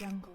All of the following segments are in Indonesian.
Jungle.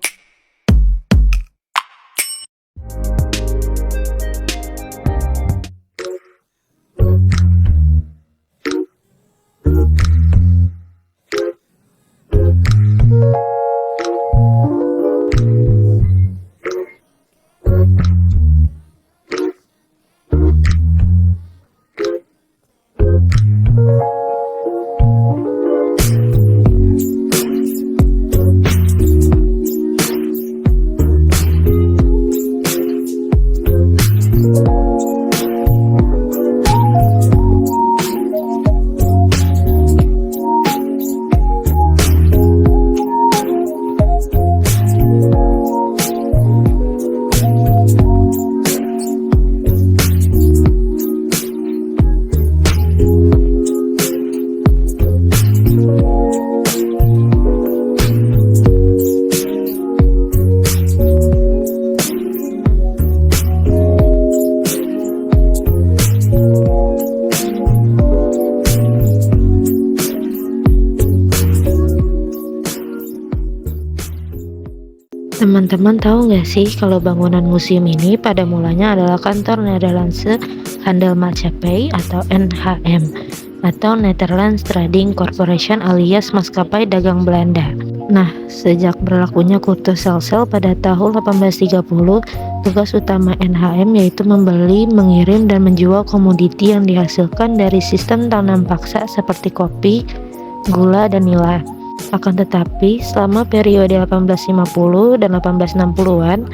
Teman-teman tahu nggak sih kalau bangunan museum ini pada mulanya adalah kantor Nederlandse Handelsmaatschappij atau NHM atau Netherlands Trading Corporation alias maskapai dagang Belanda. Nah, sejak berlakunya Kutu Sel-Sel pada tahun 1830, tugas utama NHM yaitu membeli, mengirim, dan menjual komoditi yang dihasilkan dari sistem tanam paksa seperti kopi, gula, dan nila. Akan tetapi, selama periode 1850 dan 1860-an,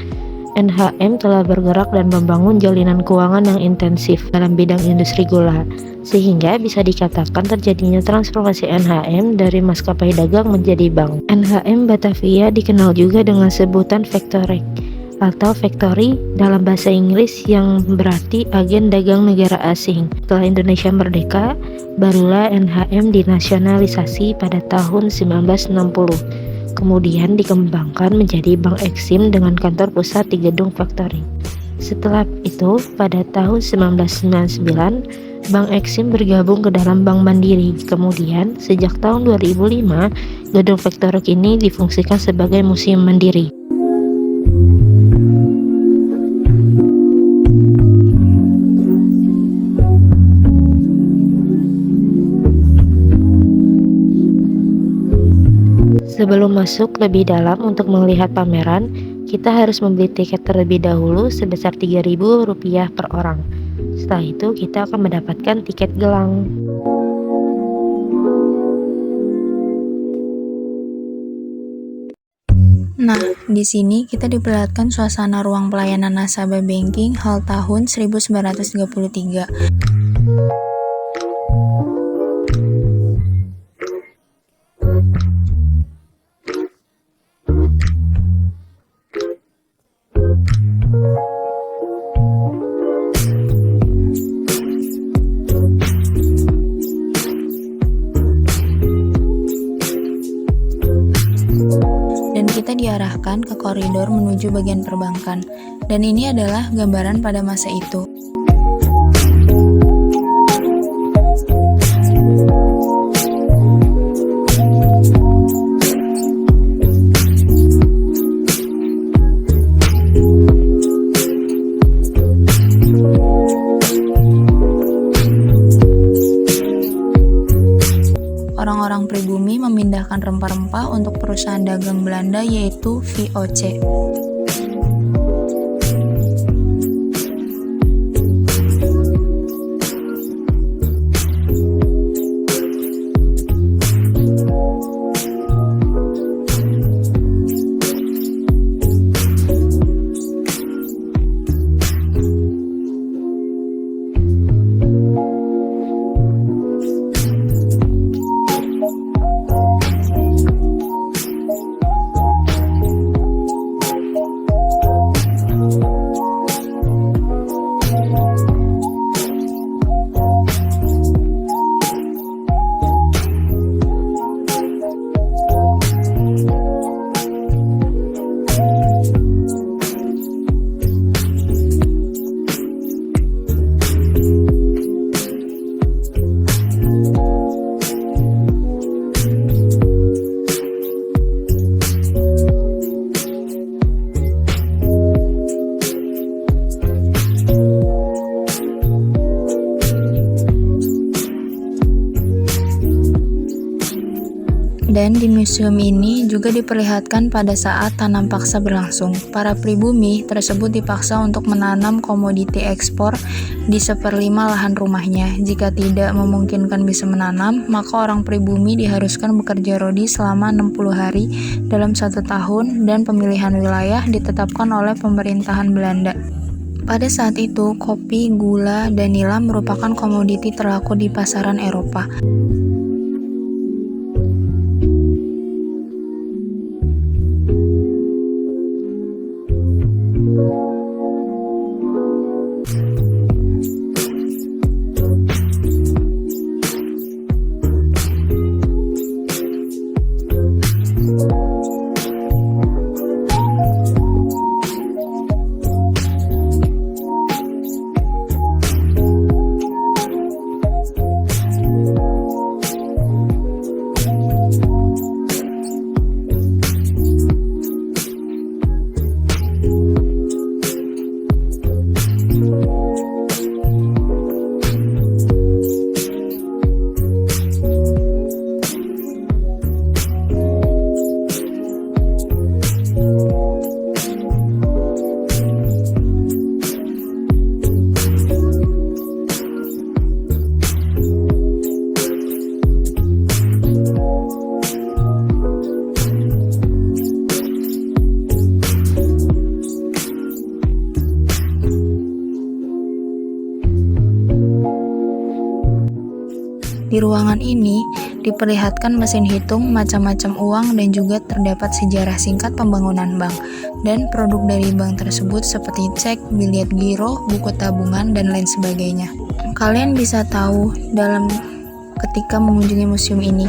NHM telah bergerak dan membangun jalinan keuangan yang intensif dalam bidang industri gula, sehingga bisa dikatakan terjadinya transformasi NHM dari maskapai dagang menjadi bank. NHM Batavia dikenal juga dengan sebutan factory atau factory dalam bahasa Inggris yang berarti agen dagang negara asing. Setelah Indonesia merdeka, barulah NHM dinasionalisasi pada tahun 1960. Kemudian dikembangkan menjadi Bank Eksim dengan kantor pusat di gedung Factory. Setelah itu, pada tahun 1999, Bank Eksim bergabung ke dalam Bank Mandiri. Kemudian, sejak tahun 2005, gedung Factory ini difungsikan sebagai Museum Mandiri. Sebelum masuk lebih dalam untuk melihat pameran, kita harus membeli tiket terlebih dahulu sebesar Rp3.000 per orang. Setelah itu, kita akan mendapatkan tiket gelang. Nah, di sini kita diperlihatkan suasana ruang pelayanan nasabah banking hal tahun 1933. Dan kita diarahkan ke koridor menuju bagian perbankan. Dan ini adalah gambaran pada masa itu. Orang-orang pribumi memindahkan rempah-rempah untuk perusahaan dagang Belanda yaitu VOC. Dan di museum ini juga diperlihatkan pada saat tanam paksa berlangsung. Para pribumi tersebut dipaksa untuk menanam komoditi ekspor di 1/5 lahan rumahnya. Jika tidak memungkinkan bisa menanam, maka orang pribumi diharuskan bekerja rodi selama 60 hari dalam 1 tahun dan pemilihan wilayah ditetapkan oleh pemerintahan Belanda. Pada saat itu, kopi, gula, dan nila merupakan komoditi terlaku di pasaran Eropa. Di ruangan ini diperlihatkan mesin hitung, macam-macam uang, dan juga terdapat sejarah singkat pembangunan bank dan produk dari bank tersebut seperti cek, biliet giro, buku tabungan, dan lain sebagainya. Kalian bisa tahu dalam ketika mengunjungi museum ini.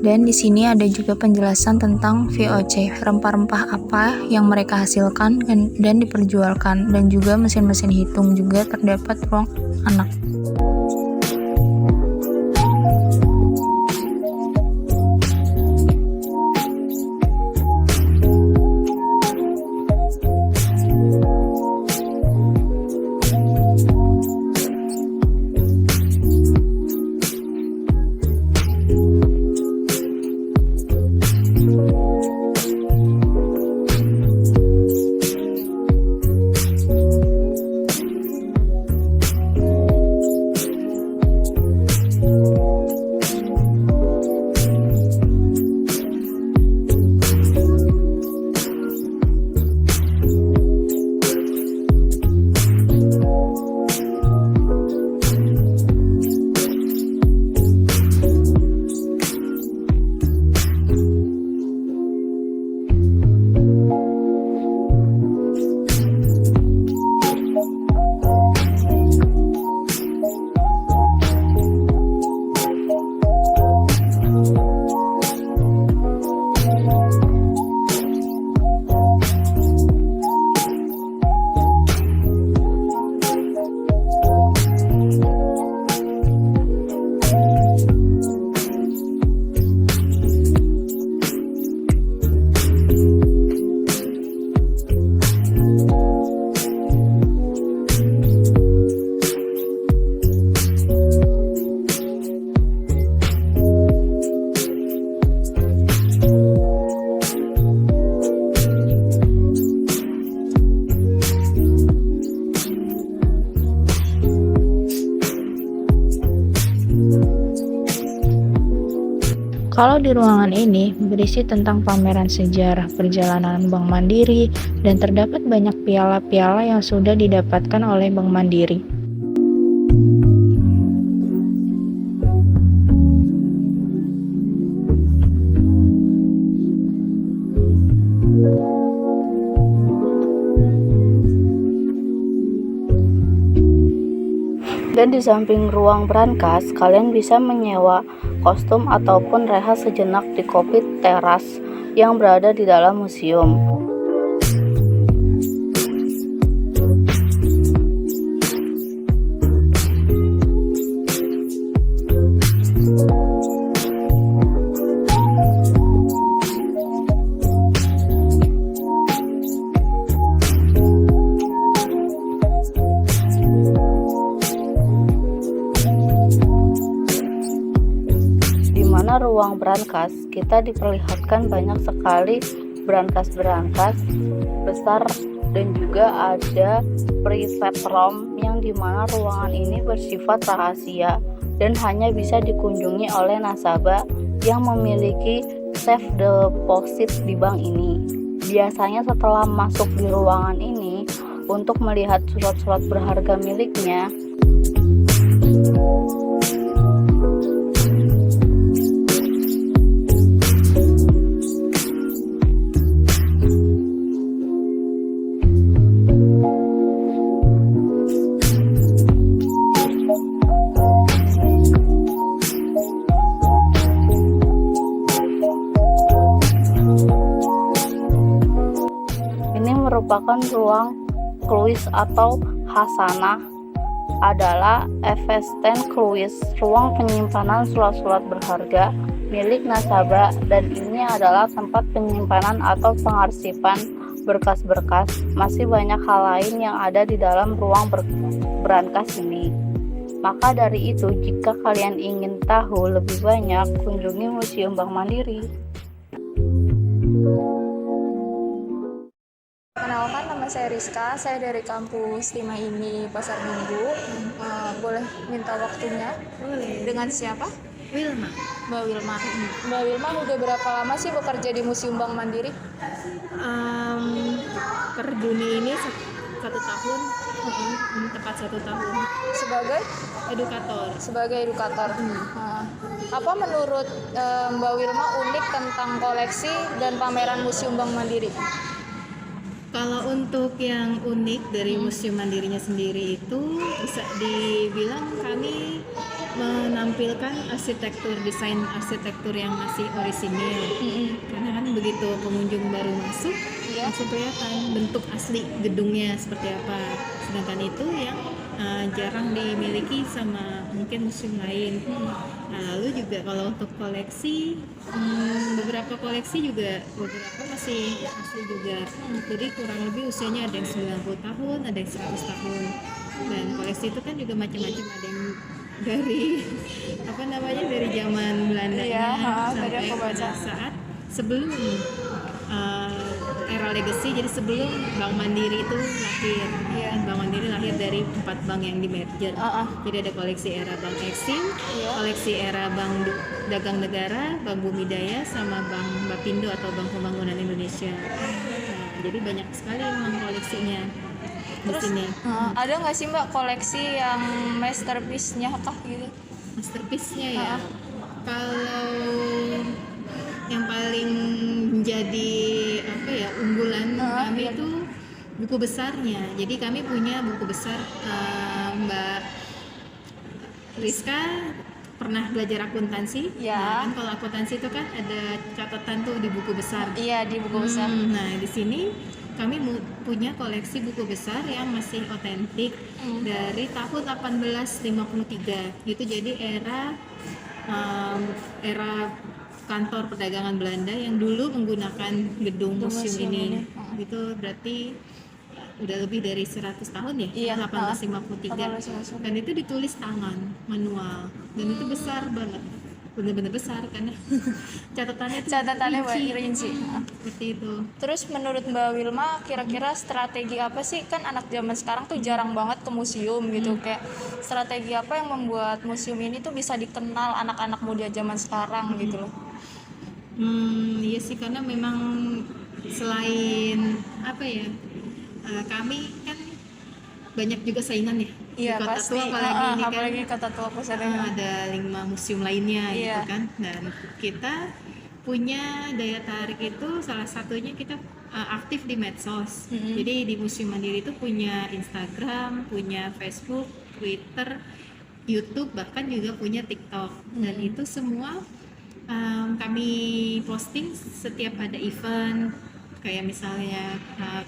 Dan di sini ada juga penjelasan tentang VOC, rempah-rempah apa yang mereka hasilkan dan diperjualkan, dan juga mesin-mesin hitung juga terdapat ruang anak. Kalau di ruangan ini berisi tentang pameran sejarah perjalanan Bank Mandiri dan terdapat banyak piala-piala yang sudah didapatkan oleh Bank Mandiri. Dan di samping ruang brankas, kalian bisa menyewa kostum ataupun rehat sejenak di kopi teras yang berada di dalam museum. Ruang brankas, kita diperlihatkan banyak sekali brankas-brankas besar dan juga ada private room yang dimana ruangan ini bersifat rahasia dan hanya bisa dikunjungi oleh nasabah yang memiliki safe deposit di bank ini. Biasanya setelah masuk di ruangan ini untuk melihat surat-surat berharga miliknya, merupakan ruang Cruise atau Hasanah adalah Eversten Cruise, ruang penyimpanan surat-surat berharga milik nasabah, dan ini adalah tempat penyimpanan atau pengarsipan berkas-berkas. Masih banyak hal lain yang ada di dalam ruang brankas ini. Maka dari itu, jika kalian ingin tahu lebih banyak, kunjungi Museum Bank Mandiri. Kenalkan, nama saya Rizka, saya dari kampus 5 ini Pasar Minggu. Boleh minta waktunya? Boleh. Dengan siapa? Wilma. Mbak Wilma. Mbak Wilma udah berapa lama sih bekerja di Museum Bank Mandiri? Per Juni ini 1 tahun, tepat 1 tahun. Sebagai Edukator. sebagai edukator. Apa menurut Mbak Wilma unik tentang koleksi dan pameran Museum Bank Mandiri? Kalau untuk yang unik dari Museum Mandirinya sendiri itu bisa dibilang kami menampilkan desain arsitektur yang masih orisinil. Karena kan begitu pengunjung baru masuk, langsung kelihatan bentuk asli gedungnya seperti apa. Sedangkan itu yang jarang dimiliki sama mungkin museum lain. Lalu juga kalau untuk koleksi, beberapa koleksi juga masih asli juga. Jadi kurang lebih usianya ada yang 90 tahun, ada yang 100 tahun. Dan koleksi itu kan juga macam-macam, ada yang dari zaman Belandanya sampai pada saat sebelum era legacy, jadi sebelum Bank Mandiri itu lahir. Bank Mandiri lahir dari 4 bank yang di merger. Jadi ada koleksi era Bank Eksim, koleksi era Bank Dagang Negara, Bank Bumi Daya, sama Bank Bapindo atau Bank Pembangunan Indonesia. Jadi banyak sekali memang koleksinya di sini. Ada nggak sih Mbak koleksi yang masterpiece-nya kah gitu? Masterpiece-nya ya. Kalau yang paling menjadi unggulan kami itu buku besarnya. Jadi kami punya buku besar. Mbak Rizka pernah belajar akuntansi? Nah, kan kalau akuntansi itu kan ada catatan tuh di buku besar. Iya, di buku besar. Nah, di sini kami punya koleksi buku besar yang masih otentik dari tahun 1853. Itu jadi era kantor perdagangan Belanda yang dulu menggunakan gedung museum ini. Itu berarti udah lebih dari 100 tahun ya, 1853. Dan itu ditulis tangan, manual, dan itu besar banget, bener-bener besar karena catatannya rinci. Seperti itu. Terus menurut Mbak Wilma, kira-kira strategi apa sih, kan anak zaman sekarang tuh jarang banget ke museum gitu, kayak strategi apa yang membuat museum ini tuh bisa dikenal anak-anak muda zaman sekarang gitu loh? Iya sih, karena memang selain apa ya, kami kan banyak juga saingan ya di Iya Kota pasti, Tua, apalagi ini kan apalagi Kota Tua Pusat. ada 5 museum lainnya gitu Iya. kan, dan kita punya daya tarik itu salah satunya kita aktif di medsos. Jadi di Museum Mandiri itu punya Instagram, punya Facebook, Twitter, YouTube, bahkan juga punya TikTok, dan itu semua kami posting setiap ada event, kayak misalnya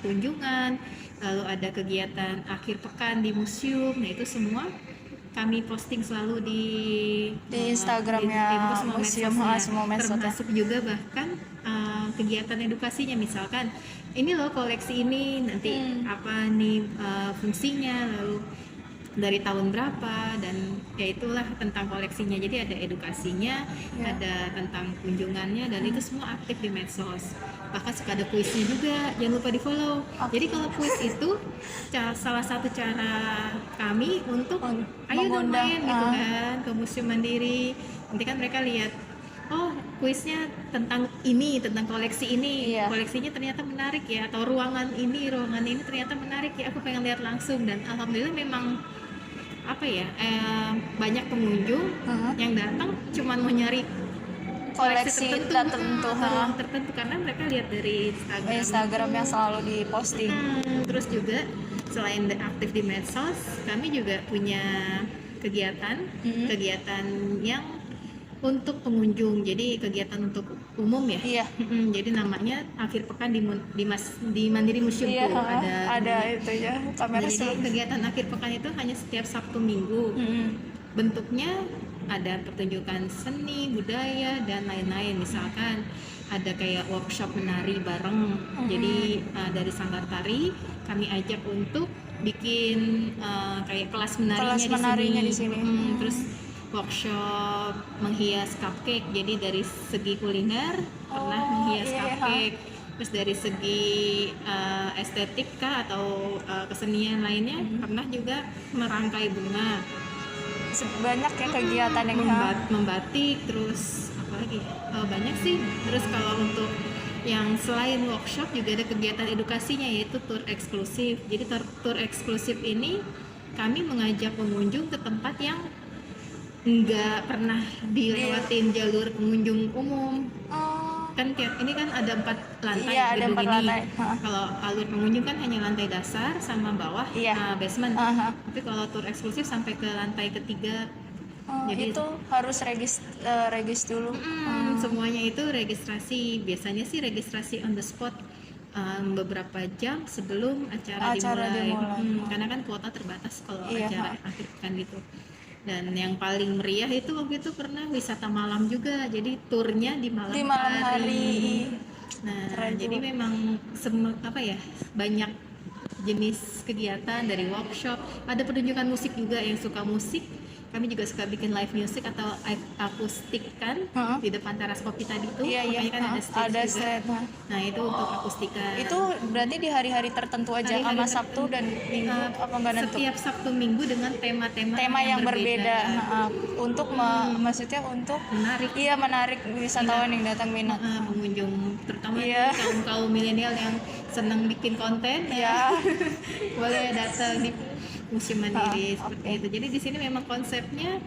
kunjungan, lalu ada kegiatan akhir pekan di museum. Nah itu semua kami posting selalu di Instagramnya semua museum, medsosnya. semua medsos ya. Termasuk juga bahkan kegiatan edukasinya, misalkan ini loh koleksi ini, nanti apa nih fungsinya, lalu dari tahun berapa, dan ya itulah tentang koleksinya. Jadi ada edukasinya, ada tentang kunjungannya, dan itu semua aktif di medsos. Bahkan suka ada kuisnya juga, jangan lupa di follow. Jadi kalau kuis itu salah satu cara kami untuk ayo dong main gitu kan ke Museum Mandiri. Nanti kan mereka lihat, oh kuisnya tentang ini, tentang koleksi ini, koleksinya ternyata menarik ya, atau ruangan ini ternyata menarik ya, aku pengen lihat langsung. Dan alhamdulillah memang apa ya, banyak pengunjung yang datang cuman mau nyari Koleksi tertentu, ruang tertentu, karena mereka lihat dari Instagram yang selalu diposting. Terus juga selain aktif di medsos, kami juga punya kegiatan yang untuk pengunjung, jadi kegiatan untuk umum ya. Iya. Jadi namanya akhir pekan di Mandiri Museum Iya, tuh ada itu ya kamera. Jadi kegiatan akhir pekan itu hanya setiap Sabtu Minggu. Bentuknya ada pertunjukan seni, budaya, dan lain-lain. Misalkan ada kayak workshop menari bareng. Jadi dari Sanggar Tari kami ajak untuk bikin kayak kelas menarinya di sini. Terus workshop menghias cupcake. Jadi dari segi kuliner pernah menghias cupcake. Terus dari segi estetika atau kesenian lainnya pernah juga merangkai bunga. Banyak ya kegiatan yang membatik, terus apa lagi, banyak sih. Terus kalau untuk yang selain workshop juga ada kegiatan edukasinya, yaitu tour eksklusif. Jadi tour eksklusif ini kami mengajak pengunjung ke tempat yang nggak pernah dilewatin jalur pengunjung umum. Kan ini kan ada 4 lantai gedung ini. Kalau alur pengunjung kan hanya lantai dasar sama bawah, basement. Tapi kalau tour eksklusif sampai ke lantai ketiga. Jadi itu harus regis dulu. Semuanya itu registrasi. Biasanya sih registrasi on the spot beberapa jam sebelum acara dimulai. Karena kan kuota terbatas kalau acara akhir pekan gitu. Dan yang paling meriah itu waktu itu pernah wisata malam juga, jadi turnya di malam hari. Nah, jadi memang banyak jenis kegiatan, dari workshop, ada pertunjukan musik juga. Yang suka musik, kami juga suka bikin live music atau akustik kan di depan teras kopi tadi tuh. Makanya kan ada stage juga. Nah itu untuk akustikan. Itu berarti di hari-hari tertentu aja, sama Sabtu dan Minggu apa enggak nentu? Setiap Sabtu Minggu dengan tema yang berbeda. Untuk maksudnya untuk menarik wisatawan yang datang minat. Pengunjung terutama kaum milenial yang senang bikin konten boleh datang di Museum Mandiri seperti itu. Jadi di sini memang konsepnya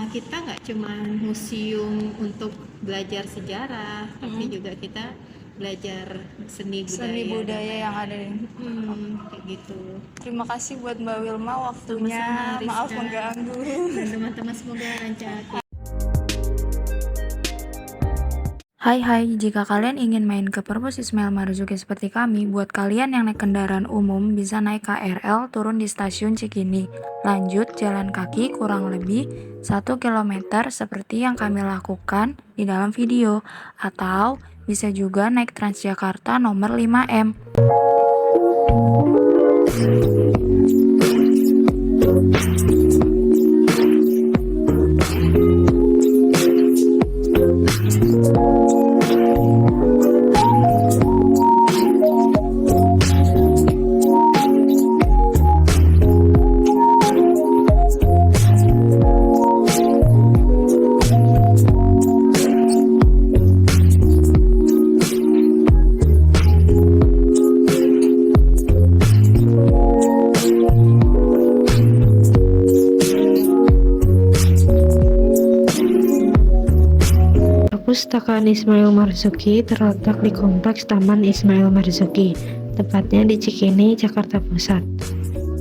kita nggak cuma museum untuk belajar sejarah, tapi juga kita belajar seni budaya yang ada di kayak gitu. Terima kasih buat Mbak Wilma waktunya. Maaf mengganggu. Dan teman-teman semoga lancar. Hai, jika kalian ingin main ke Perpus Ismail Marzuki seperti kami, buat kalian yang naik kendaraan umum bisa naik KRL turun di stasiun Cikini. Lanjut jalan kaki kurang lebih 1 km seperti yang kami lakukan di dalam video. Atau bisa juga naik Transjakarta nomor 5M. Perpustakaan Ismail Marzuki terletak di Kompleks Taman Ismail Marzuki, tepatnya di Cikini, Jakarta Pusat.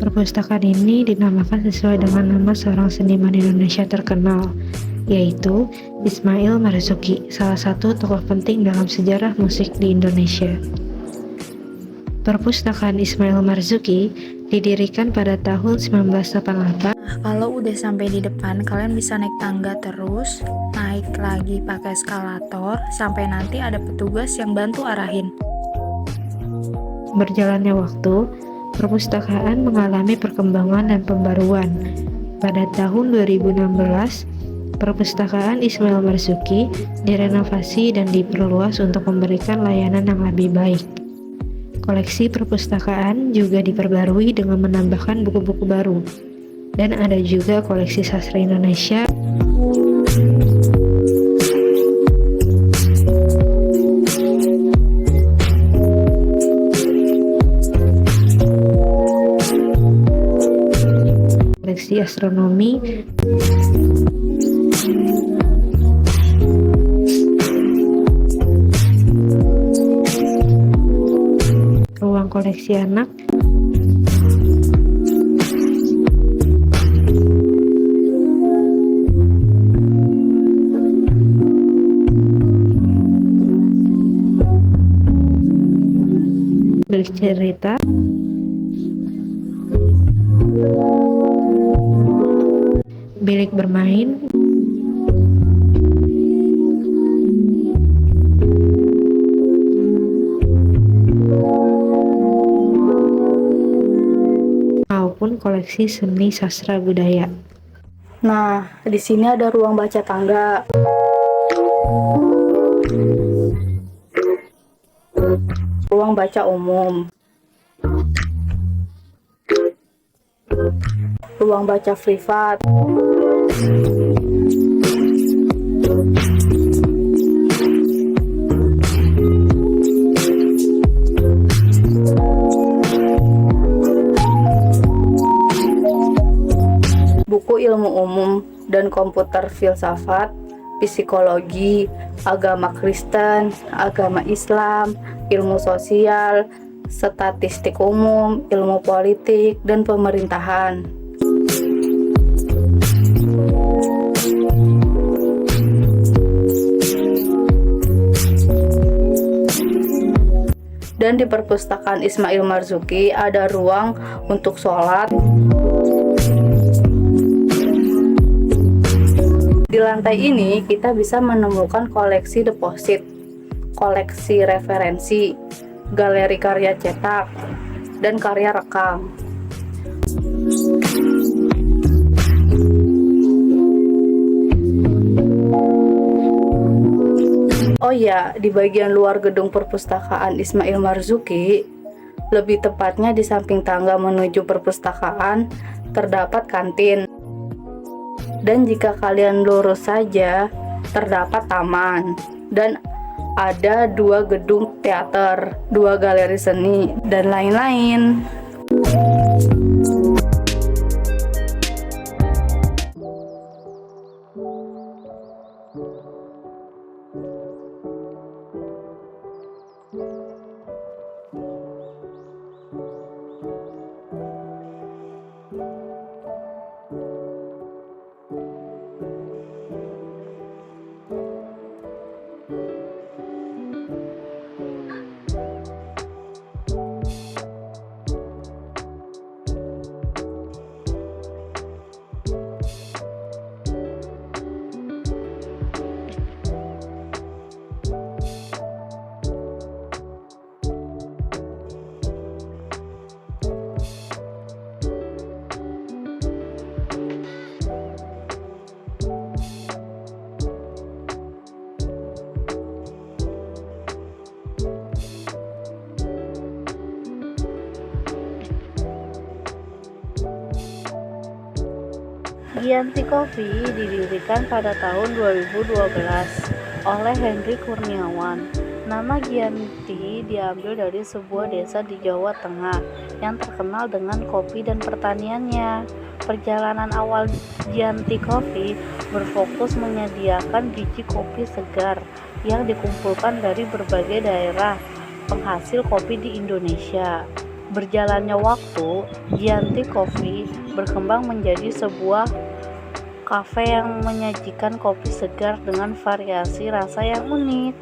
Perpustakaan ini dinamakan sesuai dengan nama seorang seniman Indonesia terkenal, yaitu Ismail Marzuki, salah satu tokoh penting dalam sejarah musik di Indonesia. Perpustakaan Ismail Marzuki didirikan pada tahun 1988. Kalau udah sampai di depan, kalian bisa naik tangga terus, naik lagi pakai eskalator, sampai nanti ada petugas yang bantu arahin. Berjalannya waktu, perpustakaan mengalami perkembangan dan pembaruan. Pada tahun 2016, Perpustakaan Ismail Marzuki direnovasi dan diperluas untuk memberikan layanan yang lebih baik. Koleksi perpustakaan juga diperbarui dengan menambahkan buku-buku baru. Dan ada juga koleksi sastra Indonesia. Koleksi astronomi. Ruang koleksi anak. Bilik cerita. Bilik bermain. Maupun koleksi seni sastra budaya. Nah, di sini ada ruang baca tangga. Ruang baca umum. Ruang baca privat. Buku ilmu umum dan komputer, filsafat, psikologi, agama Kristen, agama Islam, ilmu sosial, statistik umum, ilmu politik, dan pemerintahan. Dan di perpustakaan Ismail Marzuki ada ruang untuk sholat. Di lantai ini kita bisa menemukan koleksi deposit, koleksi referensi, galeri karya cetak, dan karya rekam. Oh ya, di bagian luar gedung perpustakaan Ismail Marzuki, lebih tepatnya di samping tangga menuju perpustakaan, terdapat kantin. Dan jika kalian lurus saja, terdapat taman. Dan ada 2 gedung teater, 2 galeri seni, dan lain-lain. Giyanti Coffee didirikan pada tahun 2012 oleh Henry Kurniawan. Nama Giyanti diambil dari sebuah desa di Jawa Tengah yang terkenal dengan kopi dan pertaniannya. Perjalanan awal Gianti Coffee berfokus menyediakan biji kopi segar yang dikumpulkan dari berbagai daerah penghasil kopi di Indonesia. Berjalannya waktu, Gianti Coffee berkembang menjadi sebuah kafe yang menyajikan kopi segar dengan variasi rasa yang unik.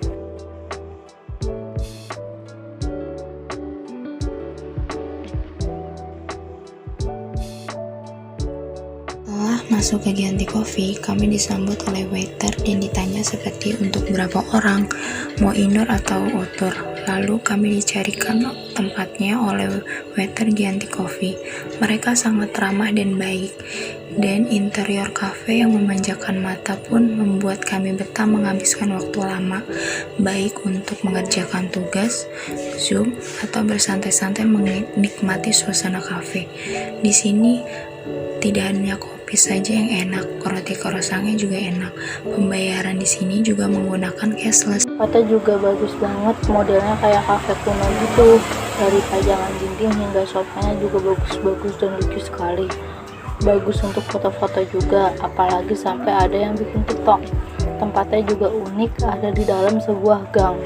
Setelah masuk ke Gianti Coffee, kami disambut oleh waiter dan ditanya seperti untuk berapa orang, mau indoor atau outdoor. Lalu kami dicarikan tempatnya oleh waiter Gianti Coffee. Mereka sangat ramah dan baik, dan interior kafe yang memanjakan mata pun membuat kami betah menghabiskan waktu lama, baik untuk mengerjakan tugas, Zoom, atau bersantai-santai menikmati suasana kafe. Di sini tidak hanya kopi saja yang enak, roti croissantnya juga enak. Pembayaran di sini juga menggunakan cashless. Tempatnya juga bagus banget, modelnya kayak kafe kuno gitu. Dari pajangan dinding hingga sofanya juga bagus-bagus dan lucu sekali. Bagus untuk foto-foto juga, apalagi sampai ada yang bikin TikTok. Tempatnya juga unik, ada di dalam sebuah gang.